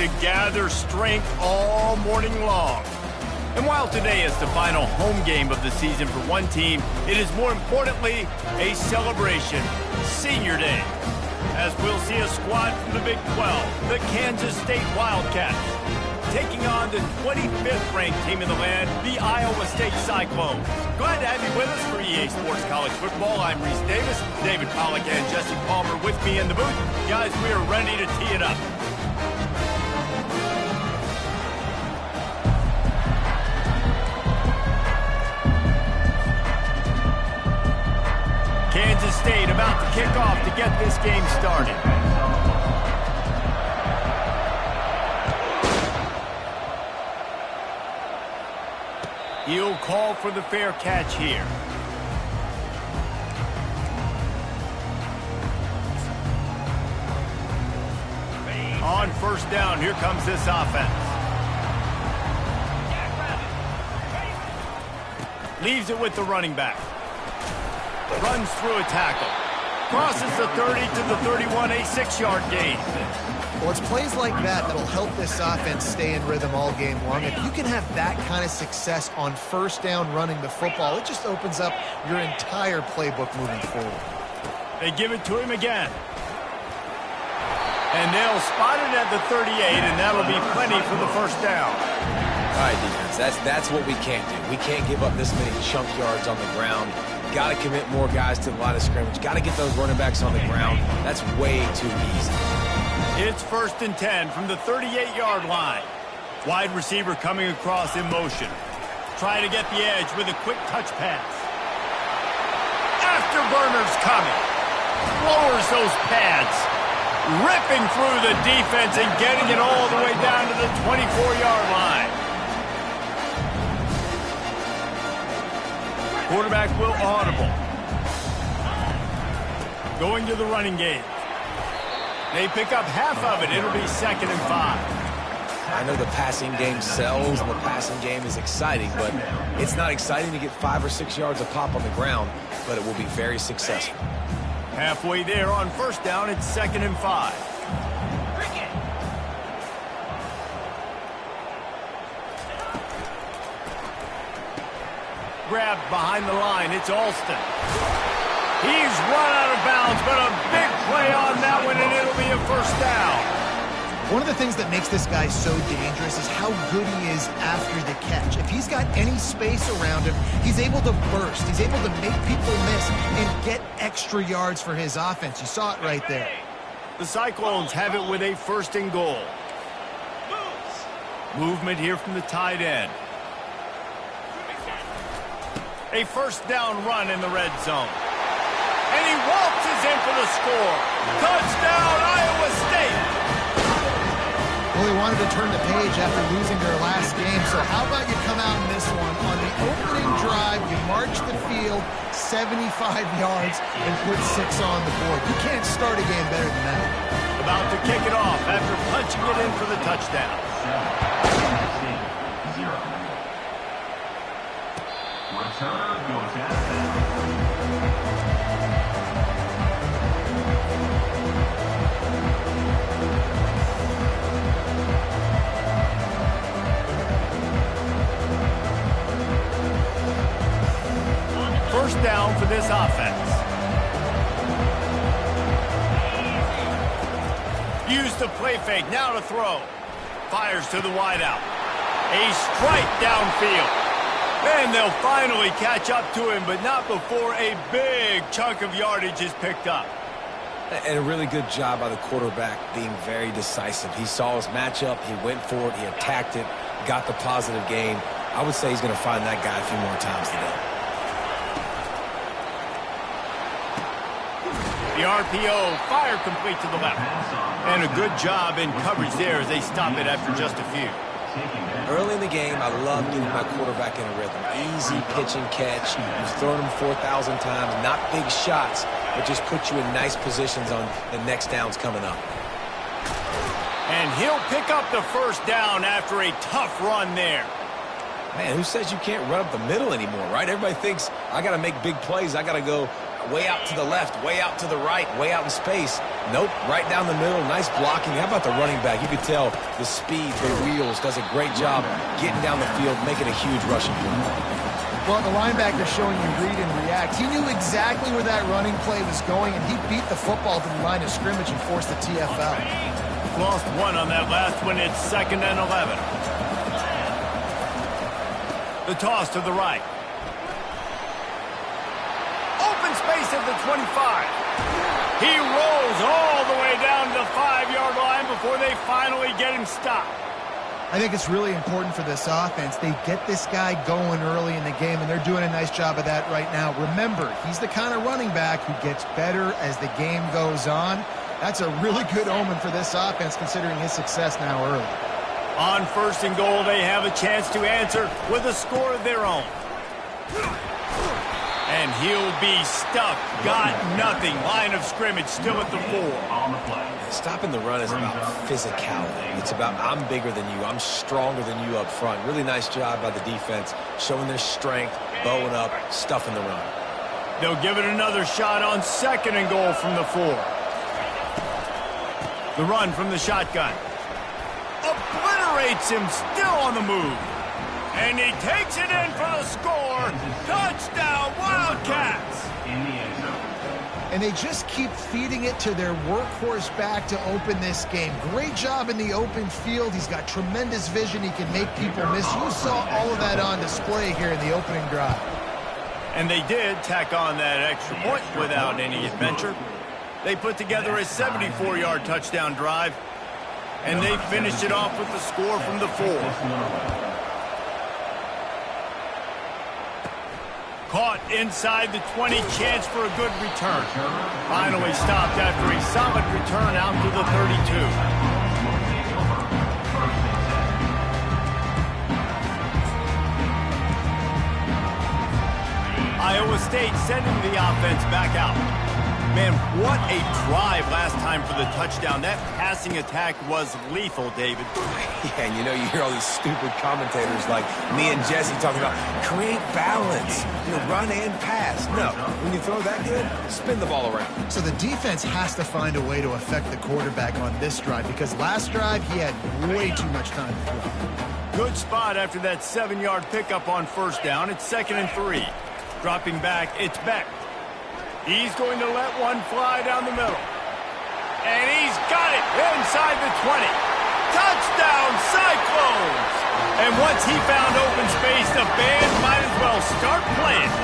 to gather strength all morning long. And while today is the final home game of the season for one team, it is more importantly a celebration, Senior Day. As we'll see a squad from the Big 12, the Kansas State Wildcats, taking on the 25th ranked team in the land, the Iowa State Cyclones. Glad to have you with us for EA Sports College Football. I'm Reese Davis, David Pollack and Jesse Palmer with me in the booth. Guys, we are ready to tee it up. Kansas State about to kick off to get this game started. He'll call for the fair catch here. On first down, here comes this offense. Leaves it with the running back. Runs through a tackle. Crosses the 30 to the 31, a 6-yard gain. Well, it's plays like that that'll help this offense stay in rhythm all game long. If you can have that kind of success on first down running the football, it just opens up your entire playbook moving forward. They give it to him again. And they'll spot it at the 38, and that'll be plenty for the first down. All right, defense, that's what we can't do. We can't give up this many chunk yards on the ground. Got to commit more guys to the line of scrimmage. Got to get those running backs on the ground. That's way too easy. It's 1st and 10 from the 38-yard line. Wide receiver coming across in motion. Try to get the edge with a quick touch pass. Afterburners coming. Lowers those pads. Ripping through the defense and getting it all the way down to the 24-yard line. Quarterback will audible. Going to the running game. They pick up half of it. It'll be 2nd and 5. I know the passing game sells and the passing game is exciting, but it's not exciting to get 5 or 6 yards a pop on the ground, but it will be very successful. Halfway there on first down, it's 2nd and 5. Grabbed behind the line, it's Alston. He's run out of bounds, but a big play on that one, and it'll be a first down. One of the things that makes this guy so dangerous is how good he is after the catch. If he's got any space around him, he's able to burst. He's able to make people miss and get extra yards for his offense. You saw it right there. The Cyclones have it with a 1st and goal. Movement here from the tight end. A first down run in the red zone. And he waltzes in for the score. Touchdown, Iowa State! Well, he wanted to turn the page after losing their last game, so how about you come out in this one? On the opening drive, you march the field 75 yards and put 6 on the board. You can't start a game better than that. About to kick it off after punching it in for the touchdown. Returner goes out. First down for this offense. Use the play fake, now to throw. Fires to the wideout. A strike downfield. And they'll finally catch up to him, but not before a big chunk of yardage is picked up. And a really good job by the quarterback being very decisive. He saw his matchup, he went for it, he attacked it, got the positive gain. I would say he's going to find that guy a few more times today. The RPO, fire complete to the left. And a good job in coverage there as they stop it after just a few. Early in the game, I love getting my quarterback in a rhythm. Easy pitch and catch. You've thrown him 4,000 times. Not big shots, but just put you in nice positions on the next downs coming up. And he'll pick up the first down after a tough run there. Man, who says you can't run up the middle anymore, right? Everybody thinks, I got to make big plays. I got to go way out to the left, way out to the right, way out in space. Nope, right down the middle. Nice blocking. How about the running back? You could tell the speed, the wheels, does a great job getting down the field, making a huge rushing play. Well, the linebacker showing you read and react. He knew exactly where that running play was going, and he beat the football to the line of scrimmage and forced the TFL. Lost one on that last one. It's 2nd and 11. The toss to the right. Open space at the 25. He rolls all the way down to the 5-yard line before they finally get him stopped. I think it's really important for this offense. They get this guy going early in the game, and they're doing a nice job of that right now. Remember, he's the kind of running back who gets better as the game goes on. That's a really good omen for this offense, considering his success now early. On 1st and goal, they have a chance to answer with a score of their own. And he'll be stuck. Got nothing. Line of scrimmage still at the 4. On the play. Stopping the run is about physicality. It's about I'm bigger than you. I'm stronger than you up front. Really nice job by the defense, showing their strength, bowing up, stuffing the run. They'll give it another shot on 2nd and goal from the 4. The run from the shotgun. Obliterates him, still on the move. And he takes it in for the score. Touchdown, Wildcats! In the end zone. And they just keep feeding it to their workhorse back to open this game. Great job in the open field. He's got tremendous vision. He can make people miss. You saw all of that on display here in the opening drive. And they did tack on that extra point without any adventure. They put together a 74-yard touchdown drive, and they finished it off with the score from the 4. Caught inside the 20, chance for a good return. Finally stopped after a solid return out to the 32. Iowa State sending the offense back out. Man, what a drive last time for the touchdown. That passing attack was lethal, David. Yeah, and you know, you hear all these stupid commentators like me and Jesse talking about create balance, run and pass. No, when you throw that good, spin the ball around. So the defense has to find a way to affect the quarterback on this drive, because last drive he had way too much time to throw. Good spot after that 7-yard pickup on 1st down. It's 2nd and 3. Dropping back, it's Beck. He's going to let one fly down the middle. And he's got it inside the 20. Touchdown, Cyclones! And once he found open space, the band might as well start playing.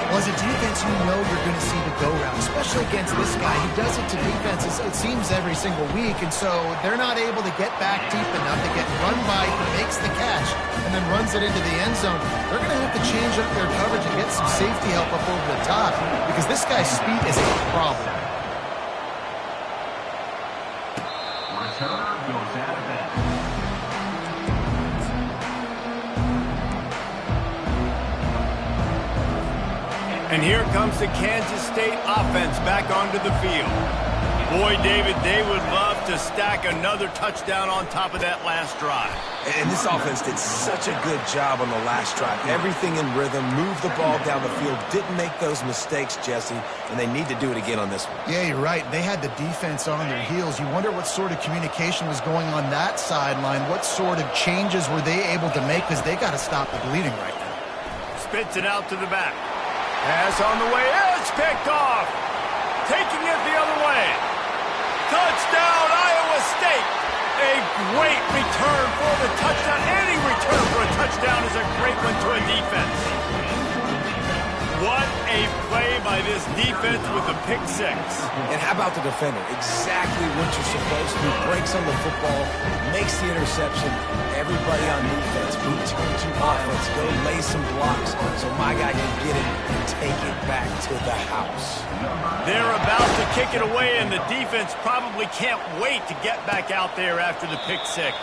Well, as a defense, you know you're going to see the go route, especially against this guy. He does it to defenses, it seems, every single week, and so they're not able to get back deep enough to get run by. He makes the catch and then runs it into the end zone. They're going to have to change up their coverage and get some safety help up over the top, because this guy's speed is a problem. Returner goes out of bounds. And here comes the Kansas State offense back onto the field. Boy, David, they would love to stack another touchdown on top of that last drive. And this offense did such a good job on the last drive. Everything in rhythm, moved the ball down the field, didn't make those mistakes, Jesse, and they need to do it again on this one. Yeah, you're right. They had the defense on their heels. You wonder what sort of communication was going on that sideline. What sort of changes were they able to make, because they got to stop the bleeding right now. Spits it out to the back. Pass on the way. It's picked off. Taking it the other way. Touchdown, Iowa State. A great return for the touchdown. Any return for a touchdown is a great one to a defense. What a play by this defense with the pick 6. And how about the defender? Exactly what you're supposed to do. Breaks on the football, makes the interception. Everybody on defense, return to offense. Go lay some blocks so my guy can get it and take it back to the house. They're about to kick it away, and the defense probably can't wait to get back out there after the pick 6.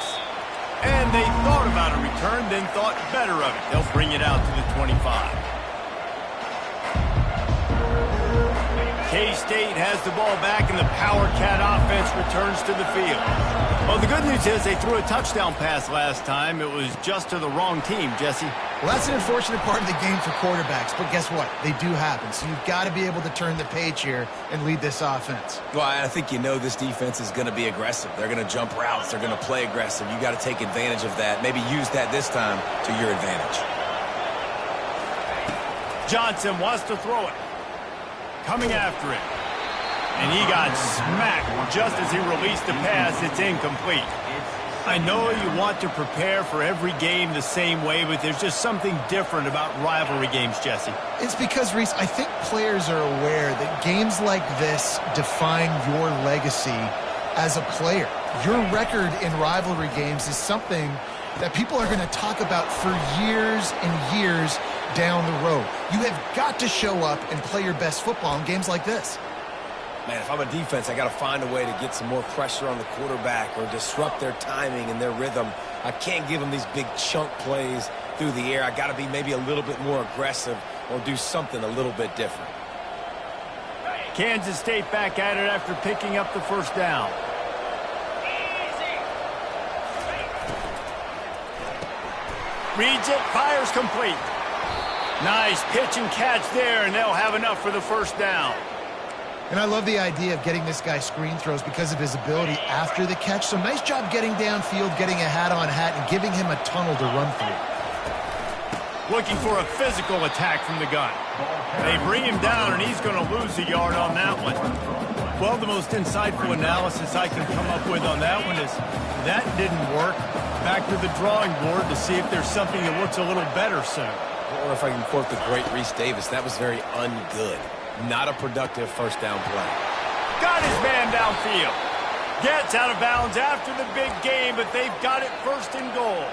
And they thought about a return, then thought better of it. They'll bring it out to the 25. K-State has the ball back, and the Power Cat offense returns to the field. Well, the good news is they threw a touchdown pass last time. It was just to the wrong team, Jesse. Well, that's an unfortunate part of the game for quarterbacks, but guess what? They do happen. So you've got to be able to turn the page here and lead this offense. Well, I think you know this defense is going to be aggressive. They're going to jump routes. They're going to play aggressive. You got to take advantage of that. Maybe use that this time to your advantage. Johnson wants to throw it. Coming after it. And he got smacked just as he released the pass. It's incomplete. I know you want to prepare for every game the same way, but there's just something different about rivalry games, Jesse. It's because, Reese, I think players are aware that games like this define your legacy as a player. Your record in rivalry games is something that people are going to talk about for years and years down the road. You have got to show up and play your best football in games like this. Man, if I'm a defense, I got to find a way to get some more pressure on the quarterback or disrupt their timing and their rhythm. I can't give them these big chunk plays through the air. I got to be maybe a little bit more aggressive or do something a little bit different. Kansas State back at it after picking up the first down. Reads it, fires complete. Nice pitch and catch there, and they'll have enough for the first down. And I love the idea of getting this guy screen throws because of his ability after the catch. So nice job getting downfield, getting a hat-on-hat, and giving him a tunnel to run through. Looking for a physical attack from the gun. They bring him down, and he's going to lose a yard on that one. Well, the most insightful analysis I can come up with on that one is that didn't work. Back to the drawing board to see if there's something that works a little better soon. Or if I can quote the great Reese Davis, that was very ungood. Not a productive first down play. Got his man downfield. Gets out of bounds after the big game, but they've got it first and goal.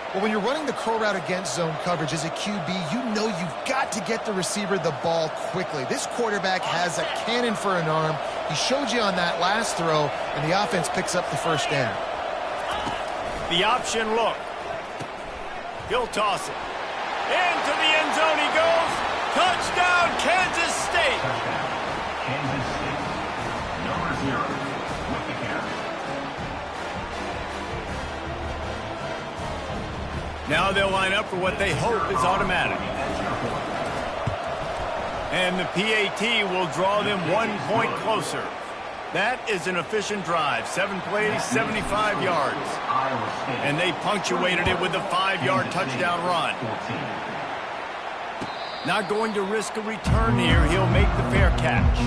Well, when you're running the curl route against zone coverage as a QB, you know you've got to get the receiver the ball quickly. This quarterback has a cannon for an arm. He showed you on that last throw, and the offense picks up the first down. The option look. He'll toss it. Into the end zone he goes. Touchdown, Kansas State. Kansas State, number 0 with the carry. Now they'll line up for what they hope is automatic. And the PAT will draw them 1 point closer. That is an efficient drive. 7 plays, 75 yards. And they punctuated it with a 5-yard touchdown run. Not going to risk a return here. He'll make the fair catch.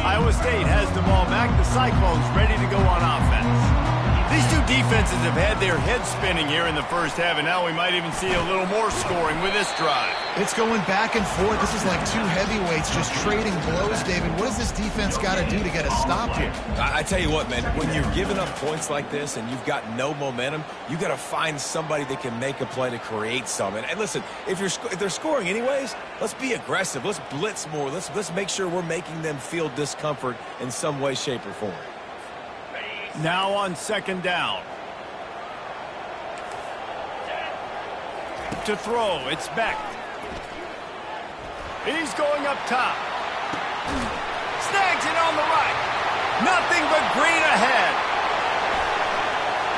Iowa State has the ball back. The Cyclones ready to go on offense. These two defenses have had their heads spinning here in the first half, and now we might even see a little more scoring with this drive. It's going back and forth. This is like two heavyweights just trading blows, David. What does this defense got to do to get a stop here? I tell you what, man, when you're giving up points like this and you've got no momentum, you got to find somebody that can make a play to create some. And listen, if they're scoring anyways, let's be aggressive. Let's blitz more. Let's make sure we're making them feel discomfort in some way, shape, or form. Now on second down. To throw, it's Beck. He's going up top. Snags it on the right. Nothing but green ahead.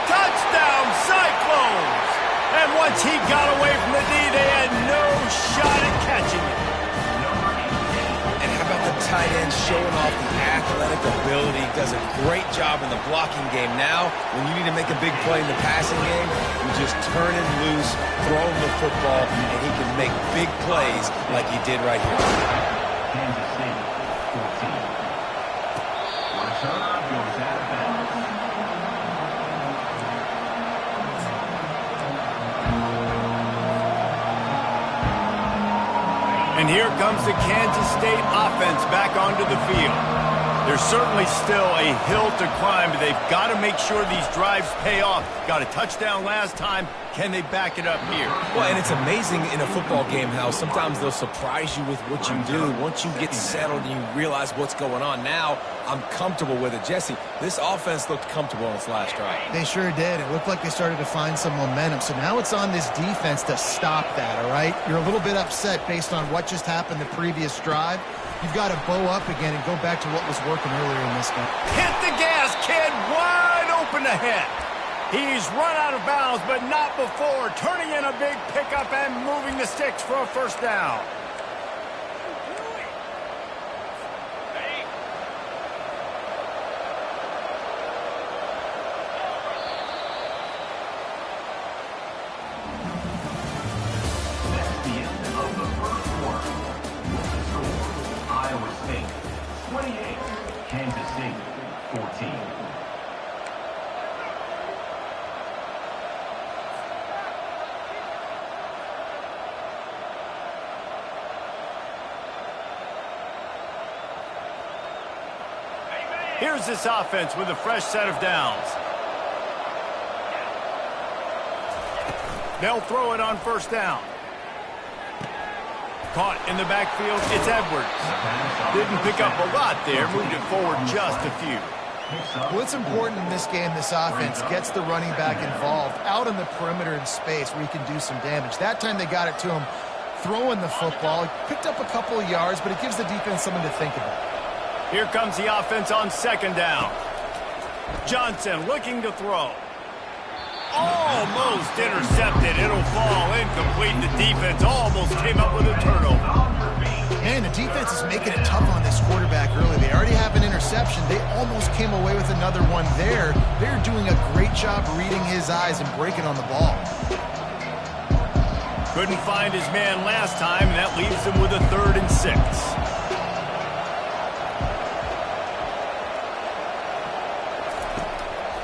Touchdown, Cyclones! And once he got away from the D, they had no shot at catching it. And how about the tight end showing off the athletic ability? Does a great job in the blocking game. Now, when you need to make a big play in the passing game, you just turn him loose, throw him the football, and he can make big plays like he did right here. Kansas State, 14. Return goes out of bounds. And here comes the Kansas State offense back onto the field. There's certainly still a hill to climb, but they've got to make sure these drives pay off. Got a touchdown last time. Can they back it up here? Well, and it's amazing in a football game how sometimes they'll surprise you with what you do. Once you get settled and you realize what's going on, now I'm comfortable with it. Jesse, this offense looked comfortable on its last drive. They sure did. It looked like they started to find some momentum. So now it's on this defense to stop that, all right? You're a little bit upset based on what just happened the previous drive. You've got to bow up again and go back to what was working earlier in this game. Hit the gas, kid. Wide open ahead. He's run out of bounds, but not before turning in a big pickup and moving the sticks for a first down. That's the end of the first quarter. With the score, Iowa State 28, Kansas State 14. Here's this offense with a fresh set of downs. They'll throw it on first down. Caught in the backfield, it's Edwards. Didn't pick up a lot there, moved it forward just a few. Well, it's important in this game, this offense gets the running back involved out on the perimeter in space where he can do some damage. That time they got it to him throwing the football. He picked up a couple of yards, but it gives the defense something to think about. Here comes the offense on second down. Johnson looking to throw. Almost intercepted. It'll fall incomplete. The defense almost came up with a turnover. Man, the defense is making it tough on this quarterback early. They already have an interception. They almost came away with another one there. They're doing a great job reading his eyes and breaking on the ball. Couldn't find his man last time, and that leaves him with a 3rd and 6.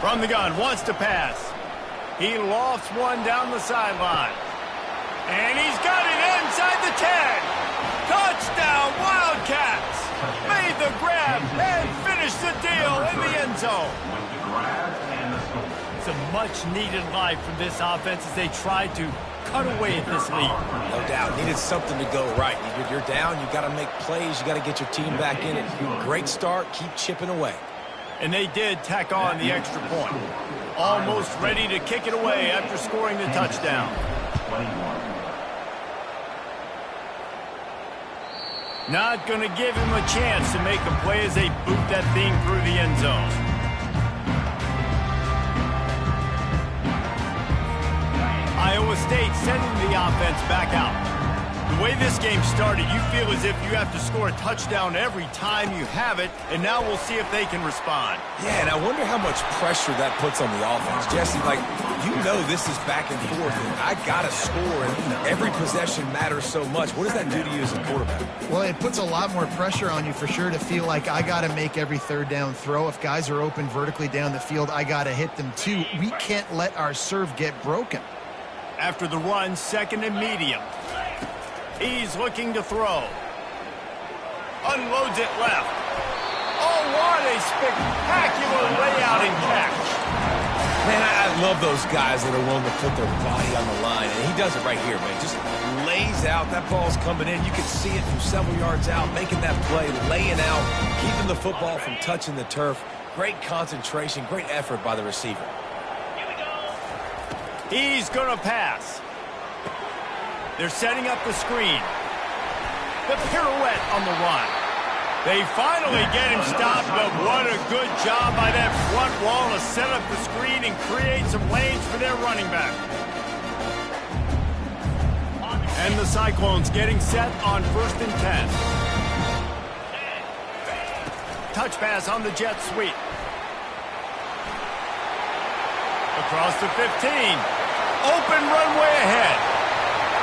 From the gun, wants to pass. He lofts one down the sideline. And he's got it inside the 10. Touchdown, Wildcats. Made the grab and finished the deal in the end zone. With the grab and the score. It's a much-needed life from this offense as they tried to cut away at this lead. No doubt. Needed something to go right. You're down. You got to make plays. You got to get your team back in it. Great start. Keep chipping away. And they did tack on the extra point. Almost ready to kick it away after scoring the touchdown. 21. Not going to give him a chance to make a play as they boot that thing through the end zone. Iowa State sending the offense back out. The way this game started, you feel as if you have to score a touchdown every time you have it, and now we'll see if they can respond. Yeah, and I wonder how much pressure that puts on the offense. Jesse, like, you know this is back and forth, and I got to score, and every possession matters so much. What does that do to you as a quarterback? Well, it puts a lot more pressure on you for sure to feel like I got to make every 3rd down throw. If guys are open vertically down the field, I got to hit them too. We can't let our serve get broken. After the run, 2nd and medium. He's looking to throw. Unloads it left. Oh, what a spectacular layout and catch. Man, I love those guys that are willing to put their body on the line, and he does it right here, man. Just lays out. That ball's coming in. You can see it from several yards out, making that play, laying out, keeping the football from touching the turf. Great concentration, great effort by the receiver. He's going to pass. They're setting up the screen. The pirouette on the run. They finally get him stopped, but what a good job by that front wall to set up the screen and create some lanes for their running back. And the Cyclones getting set on 1st and 10. Touch pass on the jet sweep. Across the 15. Open runway ahead.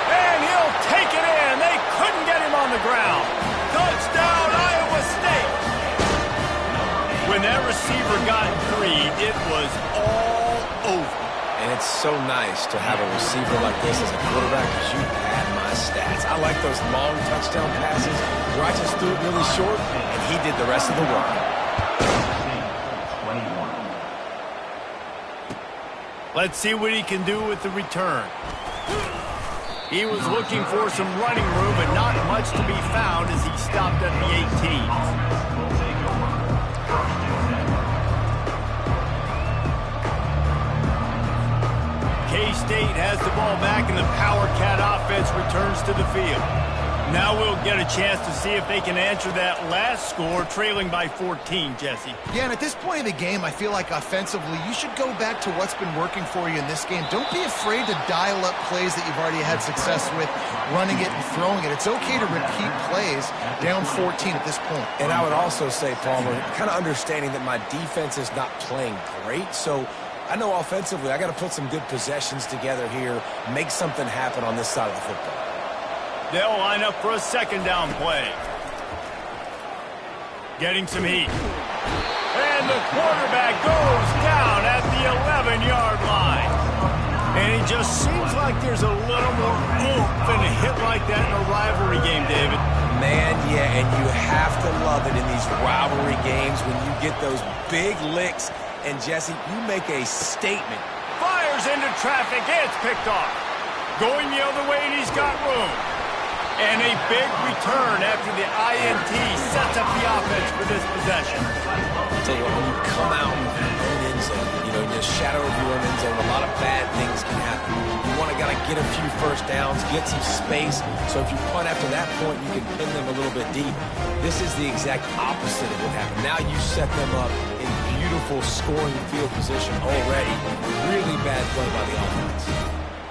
And he'll take it in. They couldn't get him on the ground. Touchdown, Iowa State. When that receiver got 3, it was all over. And it's so nice to have a receiver like this as a quarterback because you had my stats. I like those long touchdown passes where I just threw it really short, and he did the rest of the work. Let's see what he can do with the return. He was looking for some running room, but not much to be found as he stopped at the 18. K-State has the ball back, and the Power Cat offense returns to the field. Now we'll get a chance to see if they can answer that last score, trailing by 14, Jesse. Yeah, and at this point in the game, I feel like offensively, you should go back to what's been working for you in this game. Don't be afraid to dial up plays that you've already had success with, running it and throwing it. It's okay to repeat plays down 14 at this point. And I would also say, Palmer, kind of understanding that my defense is not playing great, so I know offensively I got to put some good possessions together here, make something happen on this side of the football. They'll line up for a second down play. Getting some heat. And the quarterback goes down at the 11-yard line. And it just seems like there's a little more oomph in a hit like that in a rivalry game, David. Man, yeah, and you have to love it in these rivalry games when you get those big licks. And, Jesse, you make a statement. Fires into traffic. It's picked off. Going the other way, and he's got room. And a big return after the INT sets up the offense for this possession. I'll tell you what, when you come out in your own end zone, you know, in the shadow of your own end zone, a lot of bad things can happen. You want to get a few first downs, get some space, so if you punt after that point, you can pin them a little bit deep. This is the exact opposite of what happened. Now you set them up in beautiful scoring field position already. Really bad play by the offense.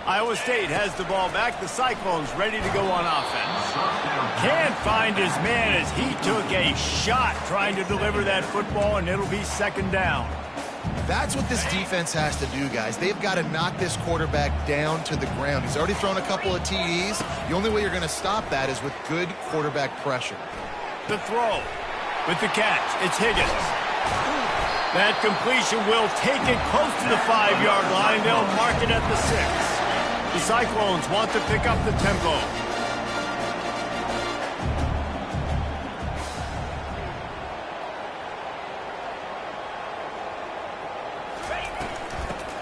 Iowa State has the ball back. The Cyclones ready to go on offense. Can't find his man as he took a shot trying to deliver that football, and it'll be second down. That's what this defense has to do, guys. They've got to knock this quarterback down to the ground. He's already thrown a couple of TDs. The only way you're going to stop that is with good quarterback pressure. The throw with the catch. It's Higgins. That completion will take it close to the 5-yard line. They'll mark it at the 6. The Cyclones want to pick up the tempo.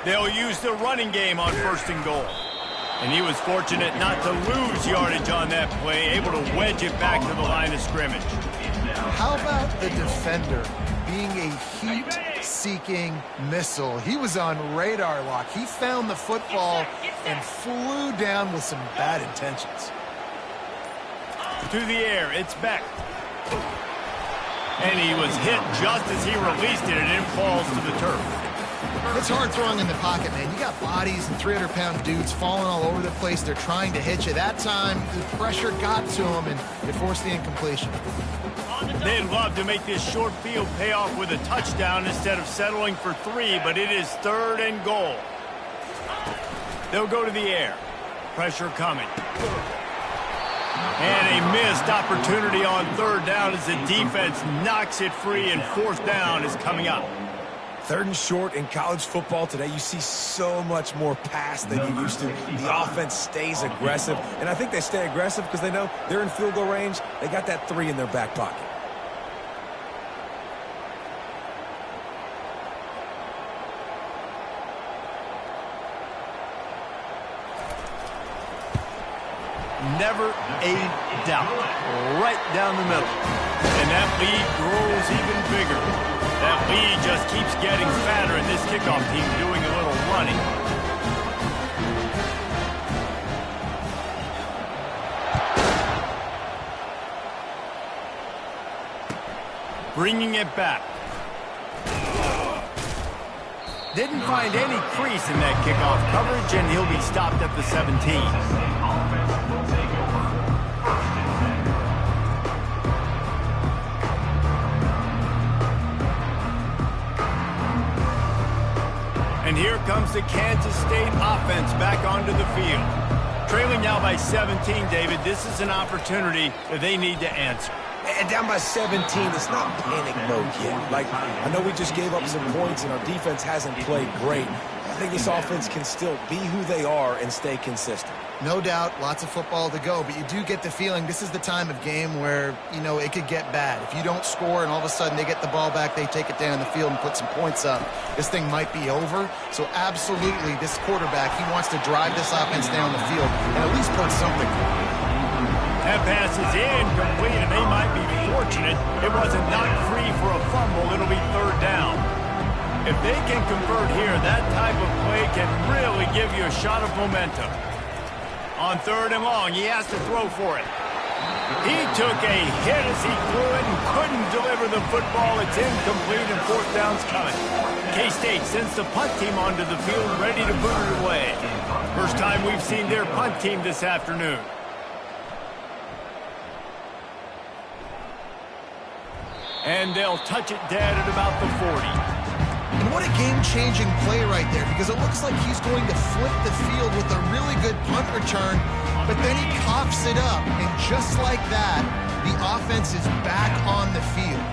They'll use the running game on first and goal. And he was fortunate not to lose yardage on that play, able to wedge it back to the line of scrimmage. How about the defender being a heat-seeking missile? He was on radar lock. He found the football and flew down with some bad intentions. To the air, it's Beck. And he was hit just as he released it, and it falls to the turf. It's hard throwing in the pocket, man. You got bodies and 300-pound dudes falling all over the place. They're trying to hit you. That time, the pressure got to him, and it forced the incompletion. They'd love to make this short field pay off with a touchdown instead of settling for 3, but it is third and goal. They'll go to the air. Pressure coming. And a missed opportunity on third down as the defense knocks it free, and fourth down is coming up. Third and short in college football today, you see so much more pass than you used to. The offense stays aggressive, and I think they stay aggressive because they know they're in field goal range. They got that 3 in their back pocket. Never a doubt. Right down the middle. And that lead grows even bigger. That lead just keeps getting fatter, and this kickoff team doing a little running. Bringing it back. Didn't find any crease in that kickoff coverage, and he'll be stopped at the 17. And here comes the Kansas State offense back onto the field. Trailing now by 17, David. This is an opportunity that they need to answer. And down by 17, it's not panic mode yet. Like, I know we just gave up some points and our defense hasn't played great. think this offense can still be who they are and stay consistent. No doubt, lots of football to go, but you do get the feeling this is the time of game where, you know, it could get bad. If you don't score and all of a sudden they get the ball back, they take it down the field and put some points up, this thing might be over. So absolutely, this quarterback, he wants to drive this offense down the field and at least put something. That pass is incomplete, and they might be fortunate it wasn't knocked free for a fumble. It'll be third down. If they can convert here, that type of play can really give you a shot of momentum. On third and long, he has to throw for it. He took a hit as he threw it and couldn't deliver the football. It's incomplete, and fourth down's coming. K-State sends the punt team onto the field, ready to boot it away. First time we've seen their punt team this afternoon. And they'll touch it dead at about the 40. And what a game-changing play right there, because it looks like he's going to flip the field with a really good punt return, but then he coughs it up, and just like that, the offense is back on the field.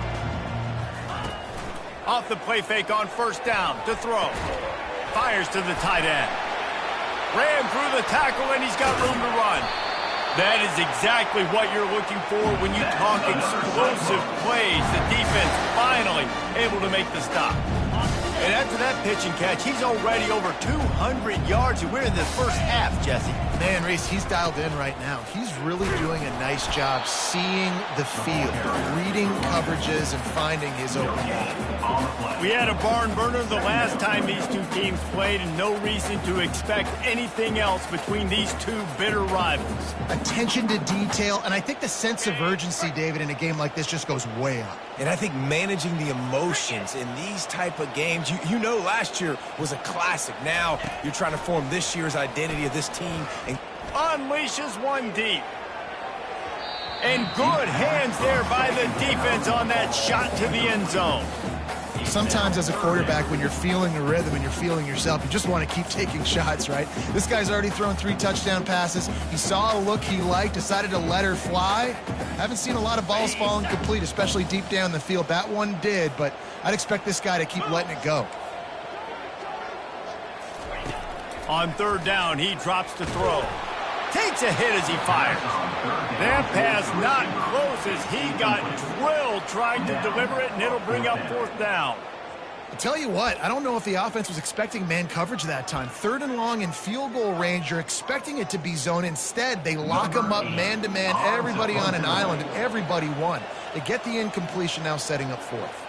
Off the play fake on first down to throw. Fires to the tight end. Ran through the tackle, and he's got room to run. That is exactly what you're looking for when you talk explosive plays. The defense finally able to make the stop. And after that pitch and catch, he's already over 200 yards, and we're in the first half, Jesse. Man, Reese, he's dialed in right now. He's really doing a nice job seeing the field, reading coverages, and finding his open ball. We had a barn burner the last time these two teams played, and no reason to expect anything else between these two bitter rivals. Attention to detail, and I think the sense of urgency, David, in a game like this just goes way up. And I think managing the emotions in these type of games, you know last year was a classic. Now you're trying to form this year's identity of this team. And unleashes one deep. And good hands there by the defense on that shot to the end zone. Sometimes as a quarterback, when you're feeling the rhythm and you're feeling yourself, you just want to keep taking shots, right? This guy's already thrown 3 touchdown passes. He saw a look he liked, decided to let her fly. Haven't seen a lot of balls falling complete, especially deep down the field. That one did, but I'd expect this guy to keep letting it go. On third down, he drops to throw. Takes a hit as he fires. That pass not close as he got drilled trying to deliver it, and it'll bring up fourth down. I'll tell you what, I don't know if the offense was expecting man coverage that time. Third and long in field goal range, you're expecting it to be zone. Instead, they lock him up man-to-man, everybody on an island, and everybody won. They get the incompletion, now setting up fourth.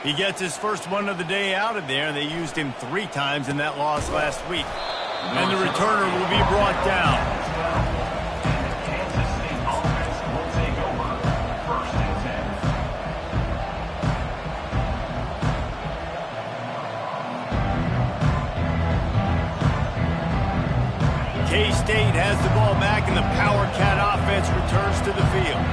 He gets his first one of the day out of there. They used him 3 times in that loss last week. And the returner will be brought down. Kansas State offense will take over. First and 10. K-State has the ball back, and the Power Cat offense returns to the field.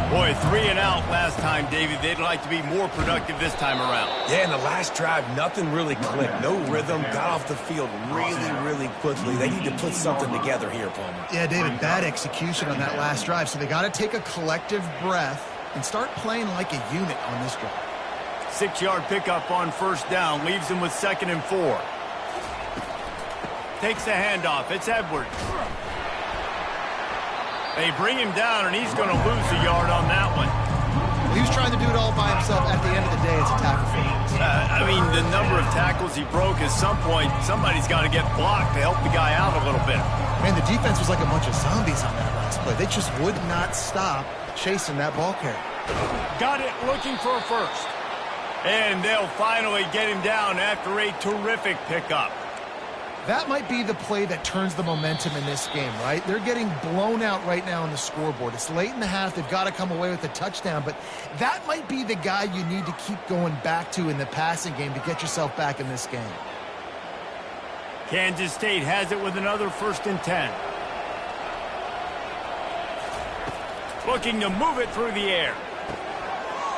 Boy, 3 and out last time, David. They'd like to be more productive this time around. yeah, in the last drive, nothing really clicked. No rhythm, got off the field really quickly. They need to put something together here, Palmer. Yeah, David, bad execution on that last drive. So they got to take a collective breath and start playing like a unit on this drive. 6-yard pickup on first down. Leaves him with 2nd and 4. Takes the handoff. It's Edwards. They bring him down, and he's going to lose a yard on that one. He was trying to do it all by himself. At the end of the day, it's a tackle for him. I mean, the number of tackles he broke, at some point, somebody's got to get blocked to help the guy out a little bit. Man, the defense was like a bunch of zombies on that last play. They just would not stop chasing that ball carrier. Got it looking for a first. And they'll finally get him down after a terrific pickup. That might be the play that turns the momentum in this game, right? They're getting blown out right now on the scoreboard. It's late in the half. They've got to come away with a touchdown, but that might be the guy you need to keep going back to in the passing game to get yourself back in this game. Kansas State has it with another 1st and 10. Looking to move it through the air.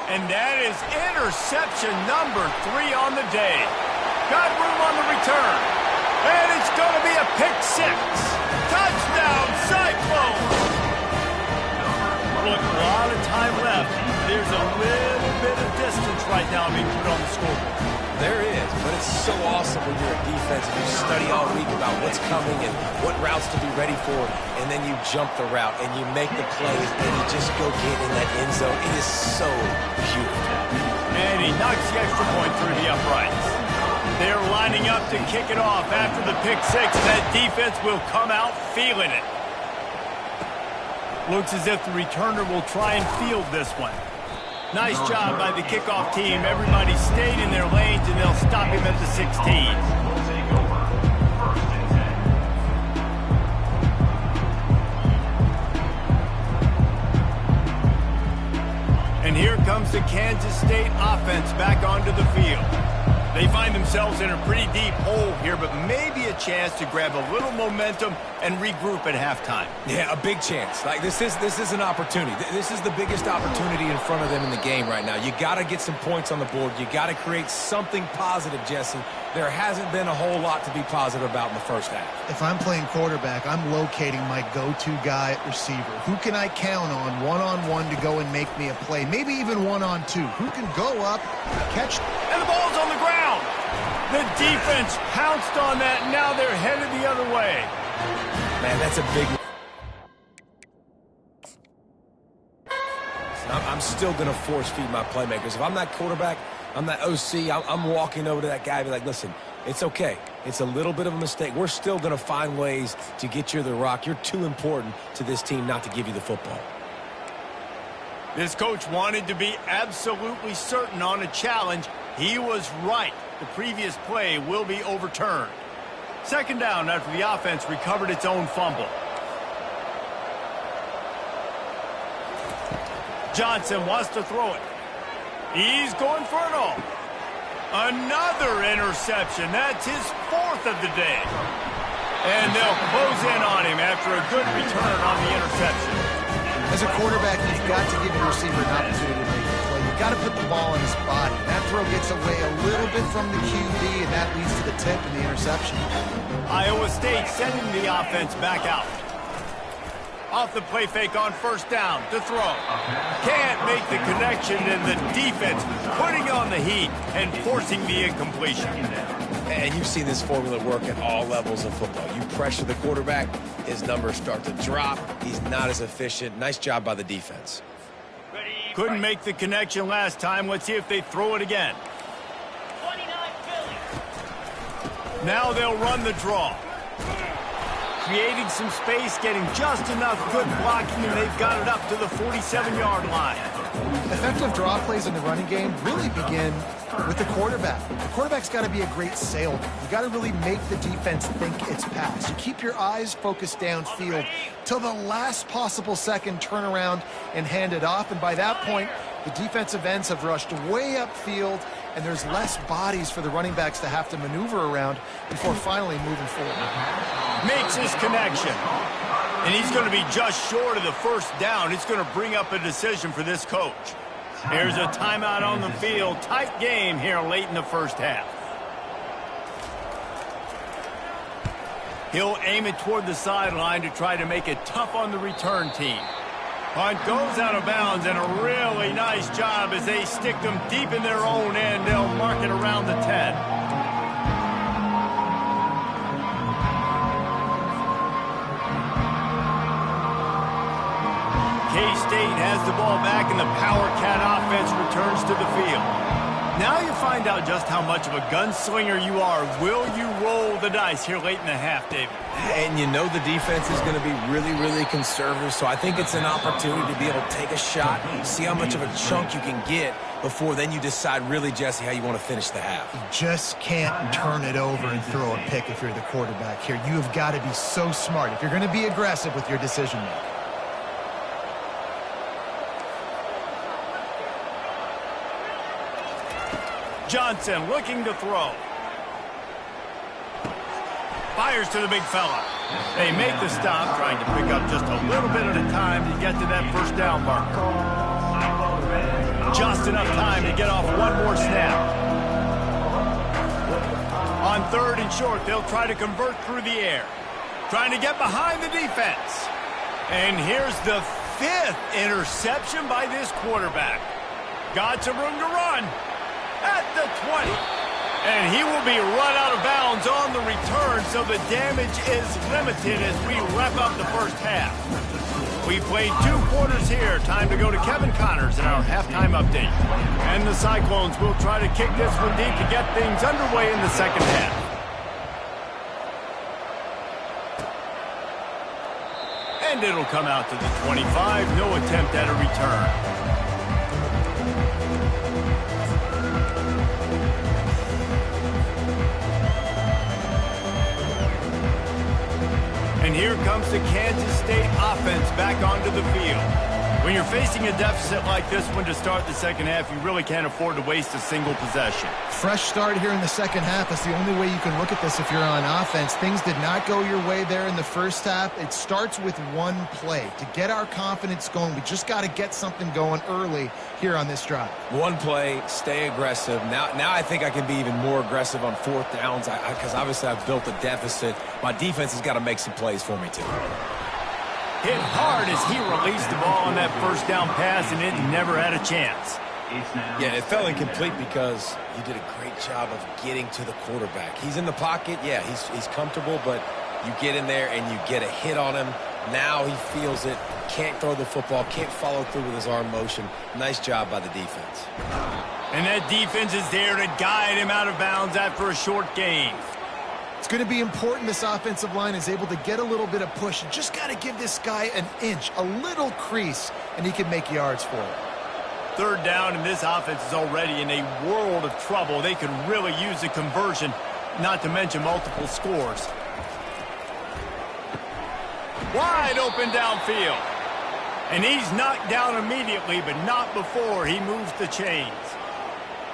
And that is interception number 3 on the day. Got room on the return. And it's going to be a pick 6. Touchdown, Cyclones! There's a little bit of distance right now being put on the scoreboard. There is, but it's so awesome when you're a defense and you study all week about what's coming and what routes to be ready for, and then you jump the route and you make the plays and you just go get in that end zone. It is so beautiful. And he knocks the extra point through the uprights. They're lining up to kick it off after the pick six. That defense will come out feeling it. Looks as if the returner will try and field this one. Nice job by the kickoff team. Everybody stayed in their lanes, and they'll stop him at the 16. And here comes the Kansas State offense back onto the field. They find themselves in a pretty deep hole here, but maybe a chance to grab a little momentum and regroup at halftime. Yeah, a big chance. Like this is an opportunity. This is the biggest opportunity in front of them in the game right now. You got to get some points on the board. You got to create something positive, Jesse. There hasn't been a whole lot to be positive about in the first half. If I'm playing quarterback, I'm locating my go-to guy at receiver. Who can I count on one-on-one to go and make me a play? Maybe even one-on-two. Who can go up, catch... And the ball's on the ground. The defense pounced on that, and now they're headed the other way. Man, that's a big... I'm still going to force feed my playmakers. If I'm that quarterback, I'm that OC, I'm walking over to that guy and be like, listen, it's okay. It's a little bit of a mistake. We're still going to find ways to get you the rock. You're too important to this team not to give you the football. This coach wanted to be absolutely certain on a challenge. He was right. The previous play will be overturned. Second down after the offense recovered its own fumble. Johnson wants to throw it. He's going for it all. Another interception. That's his fourth of the day. And they'll close in on him after a good return on the interception. As a quarterback, you've got to give your receiver an opportunity to make a play. You've got to put the ball in his body. That throw gets away a little bit from the QB, and that leads to the tip and the interception. Iowa State sending the offense back out. Off the play fake on first down to throw. Can't make the connection, and the defense putting on the heat and forcing the incompletion. And you've seen this formula work at all levels of football. You pressure the quarterback, his numbers start to drop. He's not as efficient. Nice job by the defense. Couldn't make the connection last time. Let's see if they throw it again. Now they'll run the draw. Creating some space, getting just enough good blocking, and they've got it up to the 47-yard line. Effective draw plays in the running game really begin with the quarterback. The quarterback's got to be a great salesman. You got to really make the defense think it's pass. You keep your eyes focused downfield till the last possible second, turn around and hand it off. And by that point, the defensive ends have rushed way upfield, and there's less bodies for the running backs to have to maneuver around before finally moving forward. Makes his connection. And he's going to be just short of the first down. It's going to bring up a decision for this coach. Here's a timeout on the field. Tight game here late in the first half. He'll aim it toward the sideline to try to make it tough on the return team. Punt goes out of bounds, and a really nice job as they stick them deep in their own end. They'll mark it around the 10. K-State has the ball back, and the Power Cat offense returns to the field. Now you find out just how much of a gunslinger you are. Will you roll the dice here late in the half, David? And you know the defense is going to be really, really conservative, so I think it's an opportunity to be able to take a shot, see how much of a chunk you can get before then you decide really, Jesse, how you want to finish the half. You just can't turn it over and throw a pick if you're the quarterback here. You have got to be so smart if you're going to be aggressive with your decision making. Johnson looking to throw. Fires to the big fella. They make the stop, trying to pick up just a little bit at a time to get to that first down marker. Just enough time to get off one more snap. On third and short, they'll try to convert through the air. Trying to get behind the defense. And here's the fifth interception by this quarterback. Got some room to run. At the 20. And he will be run out of bounds on the return, so the damage is limited as we wrap up the first half. We played 2 quarters here. Time to go to Kevin Connors in our halftime update. And the Cyclones will try to kick this one deep to get things underway in the second half. And it'll come out to the 25. No attempt at a return. And here comes the Kansas State offense back onto the field. When you're facing a deficit like this one to start the second half, you really can't afford to waste a single possession. Fresh start here in the second half is the only way you can look at this if you're on offense. Things did not go your way there in the first half. It starts with one play. To get our confidence going, we just got to get something going early here on this drive. One play, stay aggressive. Now I think I can be even more aggressive on 4th downs because obviously I've built a deficit. My defense has got to make some plays for me too. Hit hard as he released the ball on that first down pass, and it never had a chance. Yeah, it fell incomplete because he did a great job of getting to the quarterback. He's in the pocket. Yeah, he's comfortable, but you get in there and you get a hit on him. Now he feels it. Can't throw the football. Can't follow through with his arm motion. Nice job by the defense. And that defense is there to guide him out of bounds after a short gain. It's going to be important this offensive line is able to get a little bit of push. You just got to give this guy an inch, a little crease, and he can make yards for it. 3rd down, and this offense is already in a world of trouble. They could really use a conversion, not to mention multiple scores. Wide open downfield. And he's knocked down immediately, but not before he moves the chains.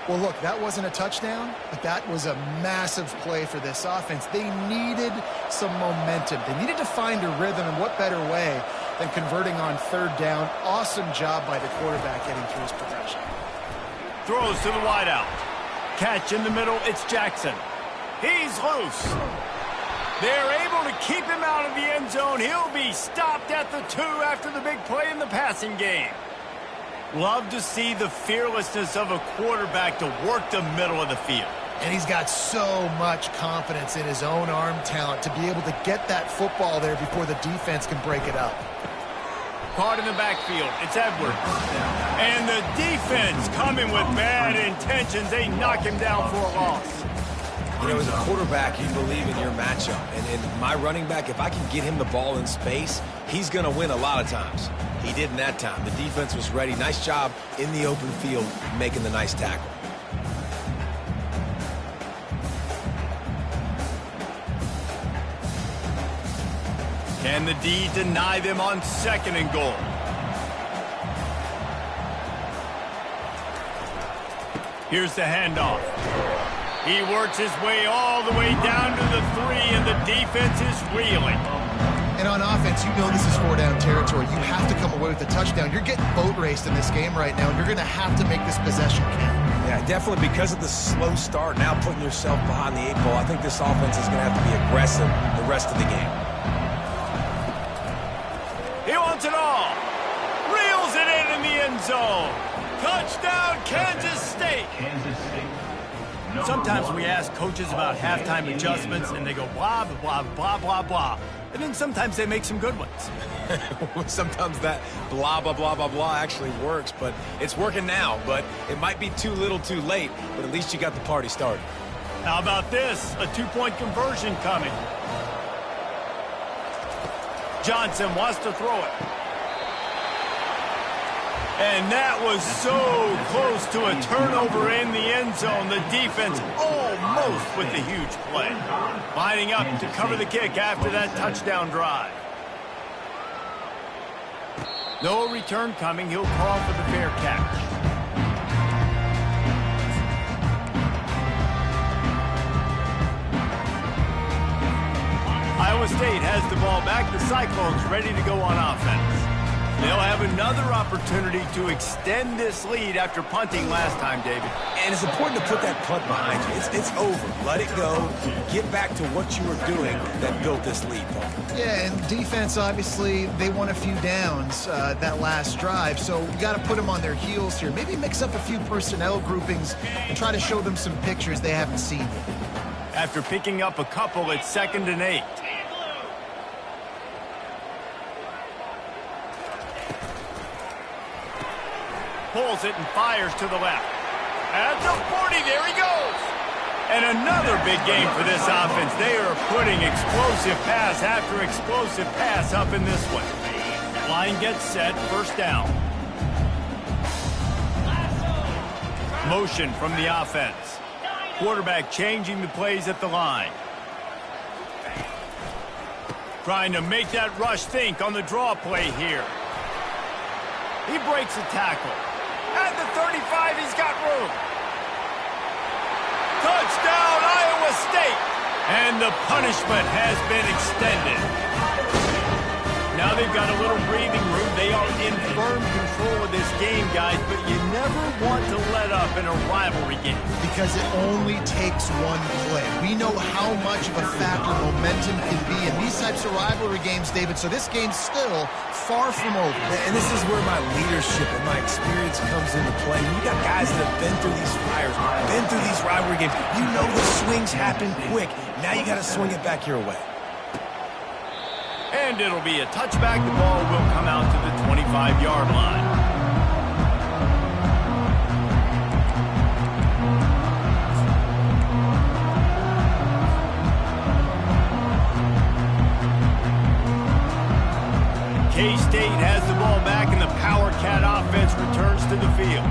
Well, look, that wasn't a touchdown, but that was a massive play for this offense. They needed some momentum. They needed to find a rhythm, and what better way than converting on 3rd down. Awesome job by the quarterback getting through his progression. Throws to the wideout. Catch in the middle, it's Jackson. He's loose. They're able to keep him out of the end zone. He'll be stopped at the 2 after the big play in the passing game. Love to see the fearlessness of a quarterback to work the middle of the field. And he's got so much confidence in his own arm talent to be able to get that football there before the defense can break it up. Caught in the backfield, it's Edwards. And the defense coming with bad intentions. They knock him down for a loss. You know, as a quarterback, you believe in your matchup. And my running back, if I can get him the ball in space, he's going to win a lot of times. He did in that time. The defense was ready. Nice job in the open field making the nice tackle. Can the D deny them on 2nd and goal? Here's the handoff. He works his way all the way down to the 3, and the defense is reeling. And on offense, you know this is 4-down territory. You have to come away with a touchdown. You're getting boat raced in this game right now, and you're going to have to make this possession count. Yeah, definitely because of the slow start, now putting yourself behind the 8 ball, I think this offense is going to have to be aggressive the rest of the game. He wants it all. Reels it in the end zone. Touchdown, Kansas State. Sometimes we ask coaches about halftime adjustments, and they go blah, blah, blah, blah, blah. And then sometimes they make some good ones. Sometimes that blah, blah, blah, blah, blah actually works, but it's working now. But it might be too little too late, but at least you got the party started. How about this? A 2-point conversion coming. Johnson wants to throw it. And that was so close to a turnover in the end zone. The defense almost with the huge play. Lining up to cover the kick after that touchdown drive. No return coming. He'll call for the fair catch. Iowa State has the ball back. The Cyclones ready to go on offense. They'll have another opportunity to extend this lead after punting last time, David. And it's important to put that punt behind you. It's over. Let it go. Get back to what you were doing that built this lead, Paul. Yeah, and defense, obviously, they won a few downs that last drive, so you got to put them on their heels here. Maybe mix up a few personnel groupings and try to show them some pictures they haven't seen yet. After picking up a couple, it's 2nd and 8. Pulls it and fires to the left. At the 40, there he goes. And another big game for this offense. They are putting explosive pass after explosive pass up in this one. Line gets set, 1st down. Motion from the offense. Quarterback changing the plays at the line. Trying to make that rush think on the draw play here. He breaks a tackle. At the 35, he's got room. Touchdown, Iowa State. And the punishment has been extended. Now they've got a little breathing room. They are in firm control of this game, guys, but you never want to let up in a rivalry game. Because it only takes one play. We know how much of a factor momentum can be in these types of rivalry games, David, so this game's still far from over. And this is where my leadership and my experience comes into play. You got guys that have been through these fires, been through these rivalry games. You know the swings happen quick. Now you got to swing it back your way. And it'll be a touchback. The ball will come out to the 25-yard line. K-State has the ball back, and the Power Cat offense returns to the field.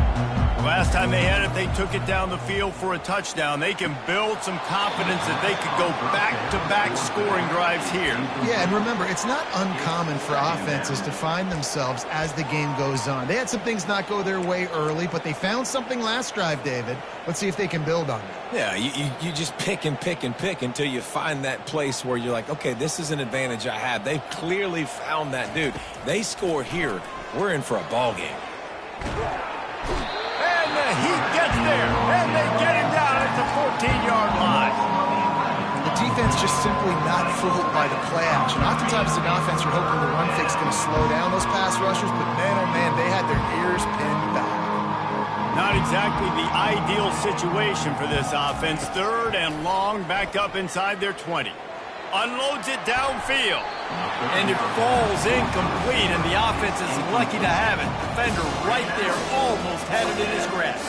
Last time they had it, they took it down the field for a touchdown. They can build some confidence that they could go back-to-back scoring drives here. Yeah, and remember, it's not uncommon for offenses to find themselves as the game goes on. They had some things not go their way early, but they found something last drive, David. Let's see if they can build on it. Yeah, you just pick and pick and pick until you find that place where you're like, okay, this is an advantage I have. They've clearly found that dude. They score here. We're in for a ball game. And the Heat gets there, and they get him down at the 14-yard line. The defense just simply not fooled by the play action. Oftentimes, as an offense, you're hoping the run fake's going to slow down those pass rushers, but man, oh man, they had their ears pinned back. Not exactly the ideal situation for this offense. 3rd and long, back up inside their 20. Unloads it downfield. And it falls incomplete, and the offense is lucky to have it. Defender right there almost had it in his grasp.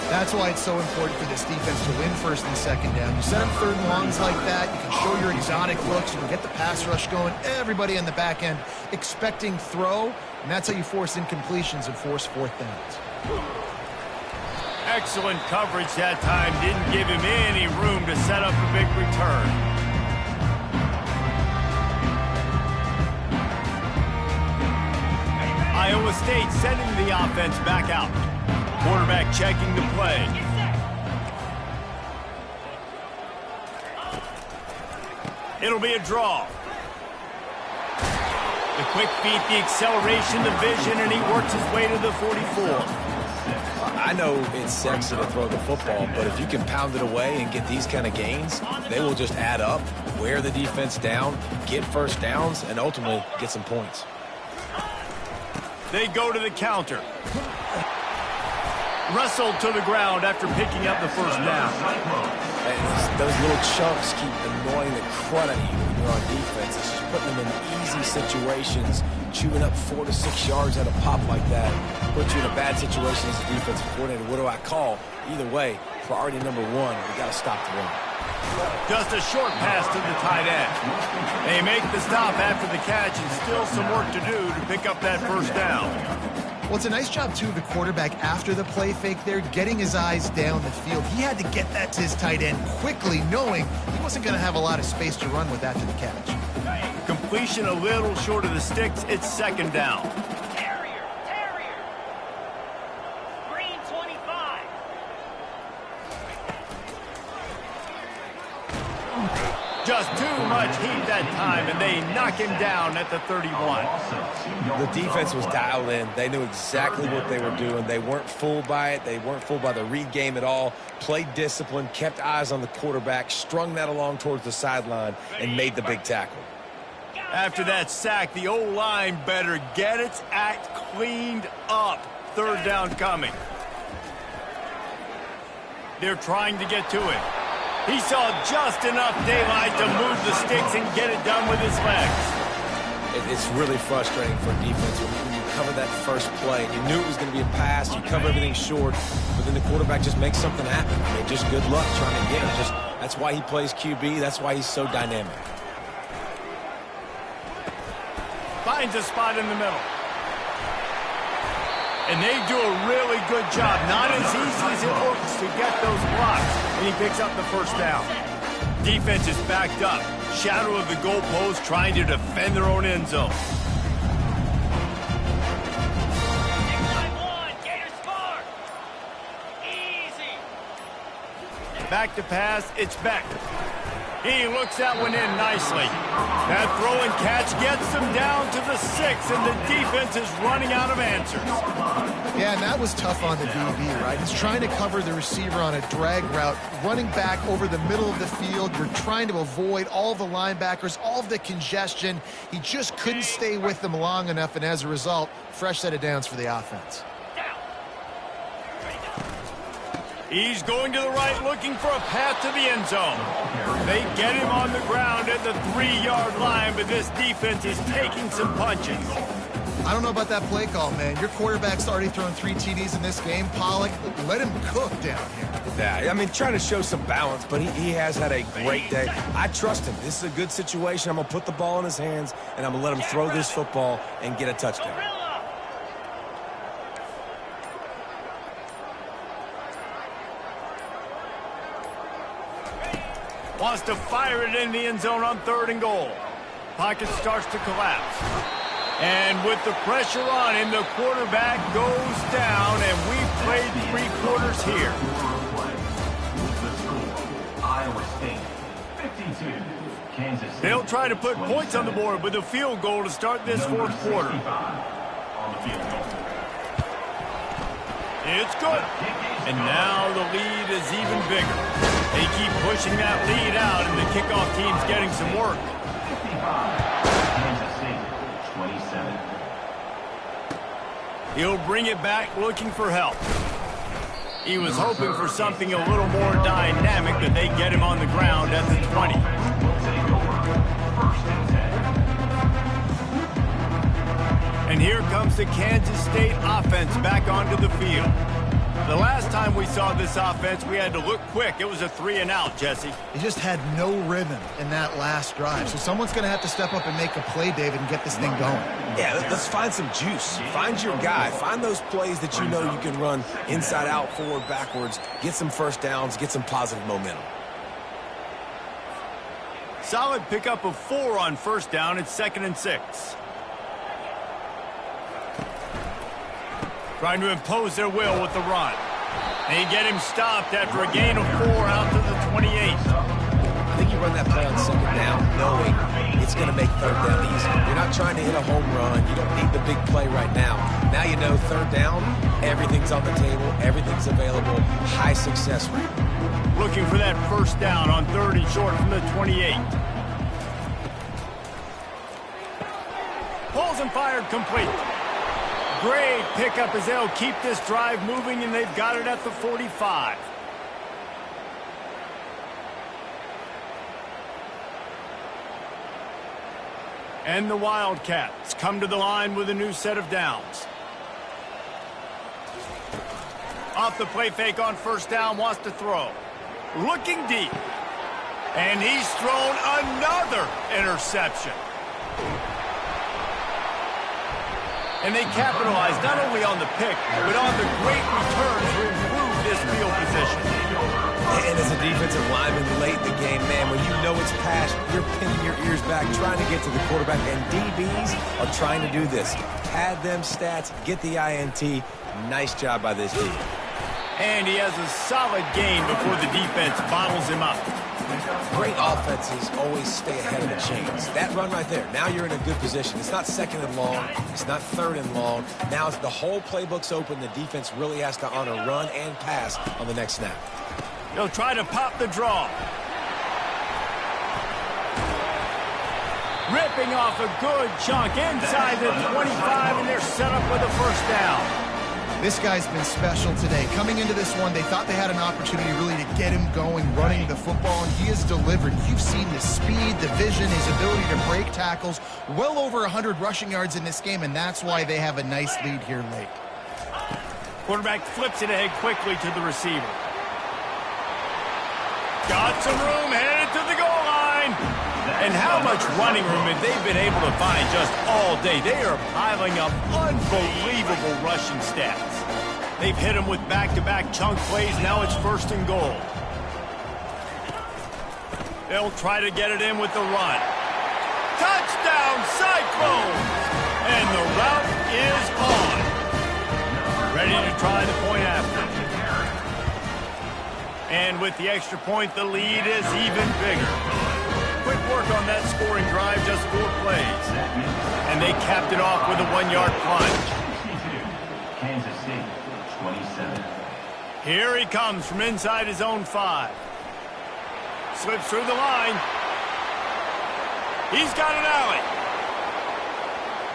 That's why it's so important for this defense to win 1st and 2nd down. You set up 3rd and longs like that, you can show your exotic looks, you can get the pass rush going, everybody on the back end expecting throw, and that's how you force incompletions and force 4th downs. Excellent coverage that time. Didn't give him any room to set up a big return. Iowa State sending the offense back out. Quarterback checking the play. It'll be a draw. The quick feet, the acceleration, the vision, and he works his way to the 44. I know it's sexy to throw the football, but if you can pound it away and get these kind of gains, they will just add up, wear the defense down, get 1st downs, and ultimately get some points. They go to the counter. Wrestled to the ground after picking up the 1st down. And those little chunks keep annoying the crud out of you when you're on defense. It's just putting them in easy situations, chewing up 4 to 6 yards at a pop like that. Put you in a bad situation as a defensive coordinator. What do I call? Either way, priority number 1, we got to stop the run. Just a short pass to the tight end. They make the stop after the catch, and still some work to do to pick up that 1st down. Well, it's a nice job, too, of the quarterback after the play fake there, getting his eyes down the field. He had to get that to his tight end quickly, knowing he wasn't going to have a lot of space to run with after the catch. Completion a little short of the sticks. It's 2nd down. Terrier. Green 25. Just too much heat that time, and they knock him down at the 31. The defense was dialed in. They knew exactly what they were doing. They weren't fooled by it. They weren't fooled by the read game at all. Played discipline, kept eyes on the quarterback, strung that along towards the sideline, and made the big tackle. After that sack, the O-line better get its act cleaned up. Third down coming. They're trying to get to it. He saw just enough daylight to move the sticks and get it done with his legs. It's really frustrating for defense when you cover that first play. You knew it was going to be a pass. You cover everything short, but then the quarterback just makes something happen. I mean, just good luck trying to get it. That's why he plays QB. That's why he's so dynamic. Finds a spot in the middle. And they do a really good job. Not as easy as it looks to get those blocks. And he picks up the first down. Defense is backed up. Shadow of the goalpost trying to defend their own end zone. Back to pass, it's Beck. He looks that one in nicely. That throw and catch gets them down to the 6, and the defense is running out of answers. Yeah, and that was tough on the DB, right? He's trying to cover the receiver on a drag route, running back over the middle of the field. You're trying to avoid all the linebackers, all of the congestion. He just couldn't stay with them long enough, and as a result, fresh set of downs for the offense. He's going to the right, looking for a path to the end zone. They get him on the ground at the 3-yard line, but this defense is taking some punches. I don't know about that play call, man. Your quarterback's already thrown 3 TDs in this game. Pollock, let him cook down here. Yeah, I mean, trying to show some balance, but he has had a great day. I trust him. This is a good situation. I'm going to put the ball in his hands, and I'm going to let him throw this football and get a touchdown. Wants to fire it in the end zone on 3rd and goal. Pocket starts to collapse. And with the pressure on him, the quarterback goes down, and we've played 3 quarters here. Iowa State, 52. Kansas State. They'll try to put points on the board with a field goal to start this 4th quarter. On the field goal. It's good. And now the lead is even bigger. They keep pushing that lead out, and the kickoff team's getting some work. 55. Kansas State, 27. He'll bring it back looking for help. He was hoping for something a little more dynamic, but they get him on the ground at the 20. And here comes the Kansas State offense back onto the field. The last time we saw this offense, we had to look quick. It was a 3-and-out, Jesse. He just had no rhythm in that last drive. So someone's going to have to step up and make a play, David, and get this thing going. Yeah, let's find some juice. Find your guy. Find those plays that you know you can run inside out, forward, backwards. Get some first downs. Get some positive momentum. Solid pickup of 4 on 1st down. It's 2nd and 6. Trying to impose their will with the run. They get him stopped after a gain of 4 out to the 28. I think you run that play on 2nd down knowing it's going to make 3rd down easy. You're not trying to hit a home run. You don't need the big play right now. Now you know 3rd down, everything's on the table, everything's available, high success rate. Looking for that 1st down on 3rd and short from the 28. Pulls and fired complete. Great pickup as they'll keep this drive moving, and they've got it at the 45. And the Wildcats come to the line with a new set of downs. Off the play fake on 1st down, wants to throw. Looking deep. And he's thrown another interception. And they capitalize not only on the pick, but on the great return to improve this field position. And as a defensive lineman late in the game, man, when you know it's pass, you're pinning your ears back, trying to get to the quarterback. And DBs are trying to do this. Pad them stats, get the INT. Nice job by this team. And he has a solid gain before the defense bottles him up. Great offenses always stay ahead of the chains. That run right there, now you're in a good position. It's not second and long. It's not third and long. Now the whole playbook's open. The defense really has to honor run and pass on the next snap. He'll try to pop the draw. Ripping off a good chunk inside the 25, and they're set up with a first down. This guy's been special today. Coming into this one, they thought they had an opportunity really to get him going, running the football, and he has delivered. You've seen the speed, the vision, his ability to break tackles. Well over 100 rushing yards in this game, and that's why they have a nice lead here late. Quarterback flips it ahead quickly to the receiver. Got some room, headed to the goal line. And how much running room have they been able to find just all day? They are piling up unbelievable rushing stats. They've hit him with back-to-back chunk plays. Now it's first and goal. They'll try to get it in with the run. Touchdown, Cyclones! And the route is on. Ready to try the point after. And with the extra point, the lead is even bigger. Quick work on that scoring drive, just 4 plays. And they capped it off with a 1-yard plunge. Kansas City, 27. Here he comes from inside his own 5. Slips through the line. He's got an alley.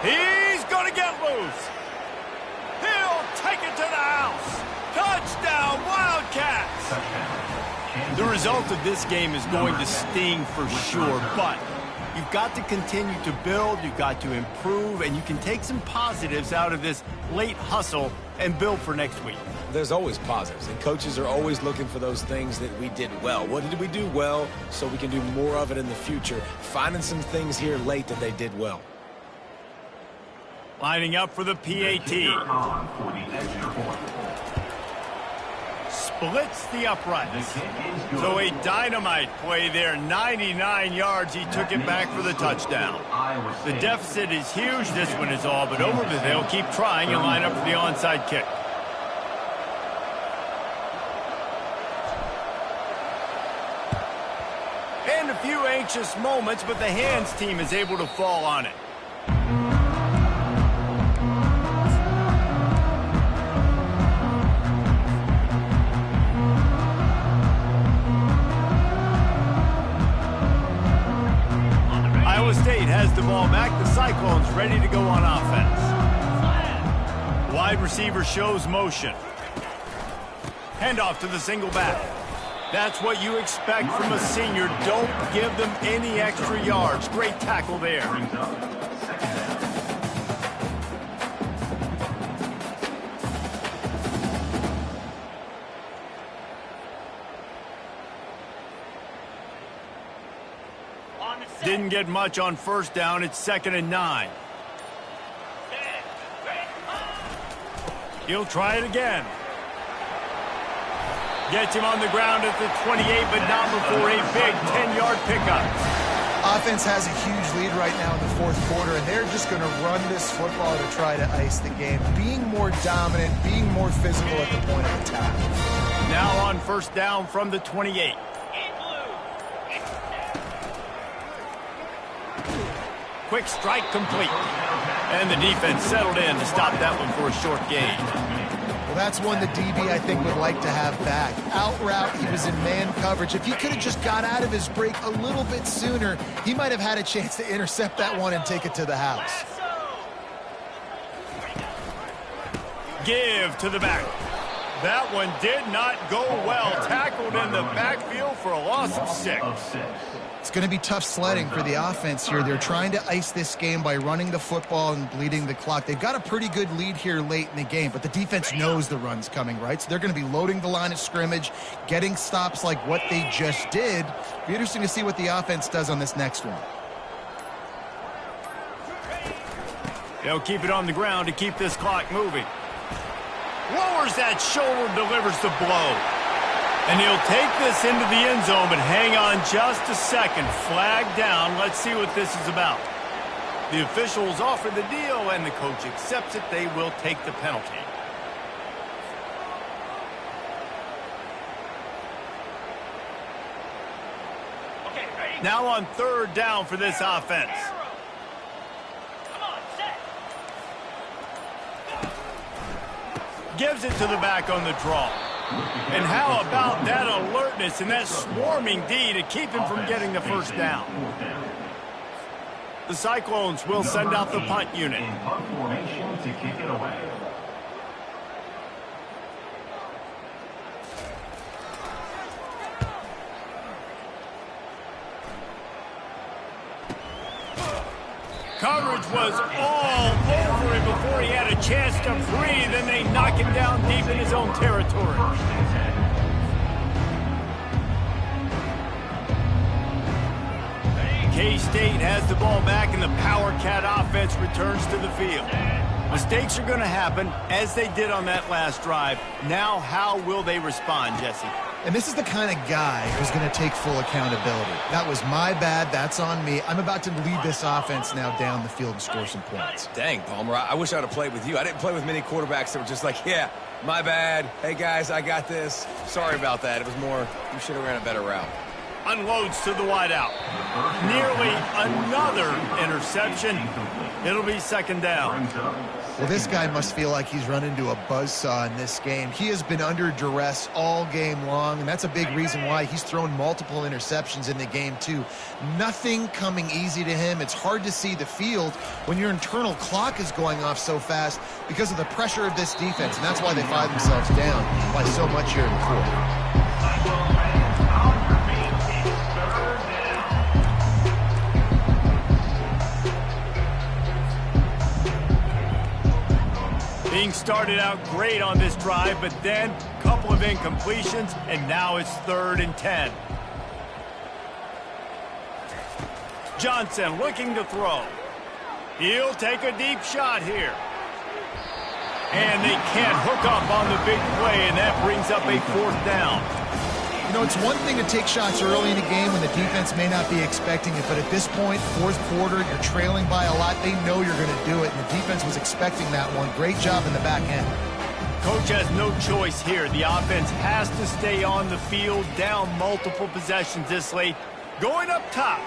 He's going to get loose. He'll take it to the house. Touchdown, Wildcats! The result of this game is going to sting for sure, but you've got to continue to build, you've got to improve, and you can take some positives out of this late hustle and build for next week. There's always positives, and coaches are always looking for those things that we did well. What did we do well so we can do more of it in the future? Finding some things here late that they did well. Lining up for the PAT. Splits the uprights. So a dynamite play there. 99 yards. He took it back for the touchdown. The deficit is huge. This one is all but over, but they'll keep trying and line up for the onside kick. And a few anxious moments, but the hands team is able to fall on it. Iowa State has the ball back. The Cyclones ready to go on offense. Wide receiver shows motion. Handoff to the single back. That's what you expect from a senior. Don't give them any extra yards. Great tackle there. Didn't get much on first down. It's 2nd and 9. He'll try it again. Gets him on the ground at the 28, but not before a big 10-yard pickup. Offense has a huge lead right now in the 4th quarter, and they're just going to run this football to try to ice the game. Being more dominant, being more physical at the point of attack. Now on first down from the 28. Quick strike complete. And the defense settled in to stop that one for a short gain. Well, that's one the DB, I think, would like to have back. Out route, he was in man coverage. If he could have just got out of his break a little bit sooner, he might have had a chance to intercept that one and take it to the house. Give to the back. That one did not go well. Tackled in the backfield for a loss of 6. It's going to be tough sledding for the offense here. They're trying to ice this game by running the football and bleeding the clock. They've got a pretty good lead here late in the game, but the defense knows the run's coming, right? So they're going to be loading the line of scrimmage, getting stops like what they just did. Be interesting to see what the offense does on this next one. They'll keep it on the ground to keep this clock moving. Lowers that shoulder, delivers the blow. And he'll take this into the end zone, but hang on just a second. Flag down. Let's see what this is about. The officials offer the deal, and the coach accepts it. They will take the penalty. Now on third down for this offense. Come on, set. Gives it to the back on the draw. And how about that alertness and that swarming D to keep him from getting the first down? The Cyclones will send out the punt unit. In punt formation to kick it away. Coverage was all over him before he had a chance to breathe, and they knock him down deep in his own territory. K-State has the ball back, and the Power Cat offense returns to the field. Mistakes are going to happen, as they did on that last drive. Now, how will they respond, Jesse? And this is the kind of guy who's going to take full accountability. That was my bad. That's on me. I'm about to lead this offense now down the field and score some points. Dang, Palmer, I wish I would have played with you. I didn't play with many quarterbacks that were just like, yeah, my bad. Hey, guys, I got this. Sorry about that. It was more, you should have ran a better route. Unloads to the wideout. Nearly another interception. It'll be second down. Well, this guy must feel like he's run into a buzzsaw in this game. He has been under duress all game long, and that's a big reason why he's thrown multiple interceptions in the game, too. Nothing coming easy to him. It's hard to see the field when your internal clock is going off so fast because of the pressure of this defense, and that's why they find themselves down by so much here in the fourth. Being started out great on this drive, but then a couple of incompletions, and now it's 3rd and 10. Johnson looking to throw. He'll take a deep shot here. And they can't hook up on the big play, and that brings up a 4th down. You know, it's one thing to take shots early in a game when the defense may not be expecting it, but at this point, 4th quarter, you're trailing by a lot. They know you're going to do it, and the defense was expecting that one. Great job in the back end. Coach has no choice here. The offense has to stay on the field, down multiple possessions this late. Going up top.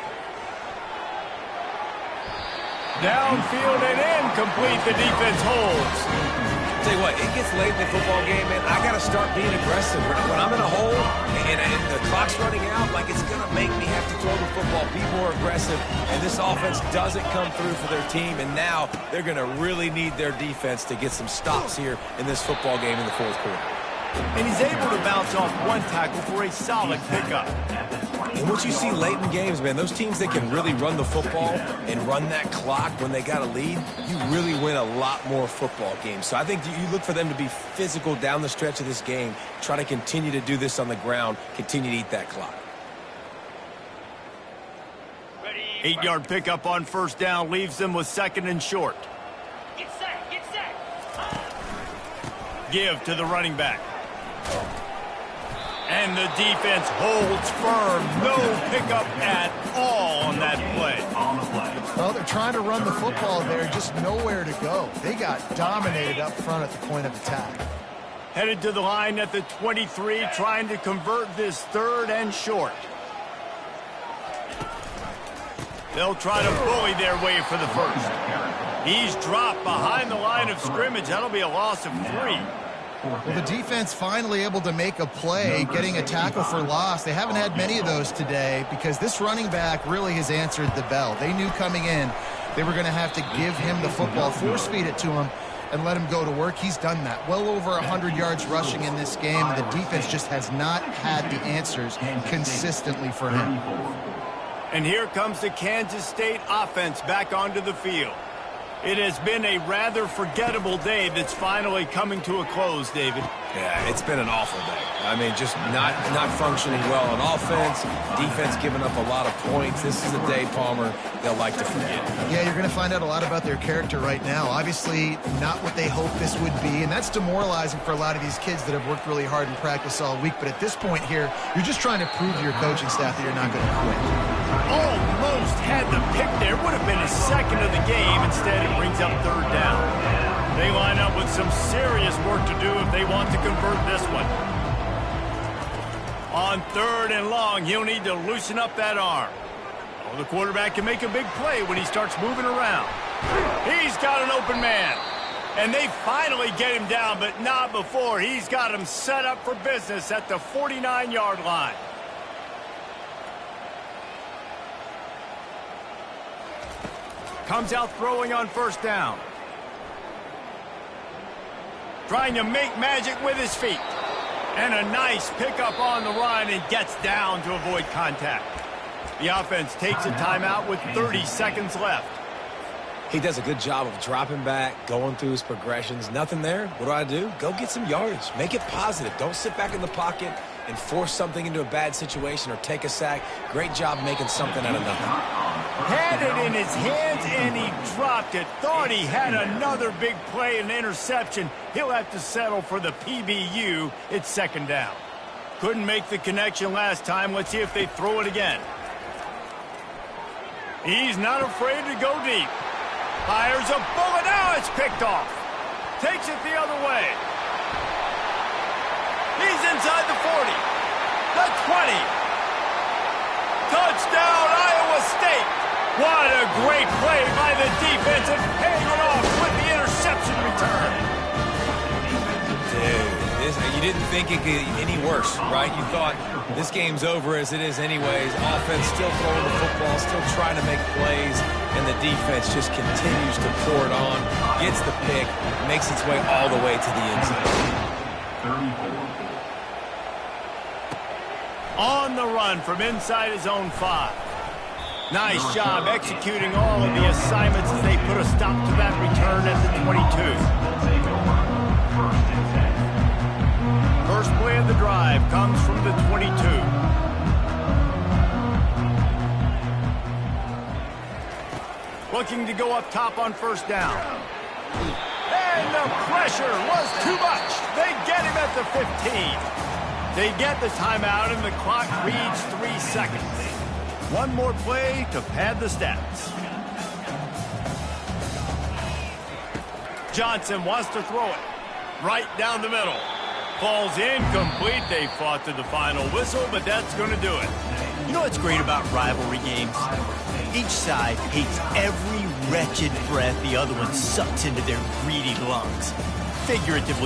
Downfield and incomplete. The defense holds. Tell you what, it gets late in the football game, man. I got to start being aggressive. When I'm in a hole and the clock's running out, like it's going to make me have to throw the football, be more aggressive. And this offense doesn't come through for their team, and now they're going to really need their defense to get some stops here in this football game in the 4th quarter. And he's able to bounce off one tackle for a solid pickup. And what you see late in games, man, those teams that can really run the football and run that clock when they got a lead, you really win a lot more football games. So I think you look for them to be physical down the stretch of this game, try to continue to do this on the ground, continue to eat that clock. 8-yard pickup on 1st down leaves them with 2nd and short. Get set, get set. Give to the running back. And the defense holds firm. No pickup at all on that play. Well, they're trying to run the football there, just nowhere to go. They got dominated up front at the point of attack. Headed to the line at the 23, trying to convert this 3rd and short. They'll try to bully their way for the 1st. He's dropped behind the line of scrimmage. That'll be a loss of 3. Well, the defense finally able to make a play, getting a tackle for loss. They haven't had many of those today because this running back really has answered the bell. They knew coming in they were going to have to give him the football, force-feed it to him, and let him go to work. He's done that. Well over 100 yards rushing in this game, and the defense just has not had the answers consistently for him. And here comes the Kansas State offense back onto the field. It has been a rather forgettable day that's finally coming to a close, David. Yeah, it's been an awful day. I mean, just not functioning well on offense, defense giving up a lot of points. This is a day, Palmer, they'll like to forget. Yeah, you're going to find out a lot about their character right now. Obviously, not what they hoped this would be, and that's demoralizing for a lot of these kids that have worked really hard in practice all week. But at this point here, you're just trying to prove to your coaching staff that you're not going to quit. Almost had the pick there. Would have been his 2nd of the game. Instead, it brings up 3rd down. They line up with some serious work to do if they want to convert this one. On 3rd and long, he'll need to loosen up that arm. Well, the quarterback can make a big play when he starts moving around. He's got an open man. And they finally get him down, but not before. He's got him set up for business at the 49-yard line. Comes out throwing on first down. Trying to make magic with his feet. And a nice pickup on the run and gets down to avoid contact. The offense takes a timeout with 30 seconds left. He does a good job of dropping back, going through his progressions. Nothing there. What do? Go get some yardage. Make it positive. Don't sit back in the pocket and force something into a bad situation or take a sack. Great job making something out of nothing. Had it in his hands and he dropped it. Thought he had another big play and interception. He'll have to settle for the PBU. It's second down. Couldn't make the connection last time. Let's see if they throw it again. He's not afraid to go deep. Fires a bullet. Now it's picked off. Takes it the other way. He's inside the 40. The 20. Touchdown, Iowa State. What a great play by the defense and paying it off with the interception return. Dude, you didn't think it could get any worse, right? You thought this game's over as it is anyways. Offense still throwing the football, still trying to make plays, and the defense just continues to pour it on, gets the pick, makes its way all the way to the end zone. On the run from inside his own 5. Nice job executing all of the assignments as they put a stop to that return at the 22. First play of the drive comes from the 22. Looking to go up top on first down. And the pressure was too much. They get him at the 15. They get the timeout, and the clock reads 3 seconds. One more play to pad the stats. Johnson wants to throw it right down the middle. Falls incomplete. They fought to the final whistle, but that's going to do it. You know what's great about rivalry games? Each side hates every wretched breath the other one sucks into their greedy lungs. Figuratively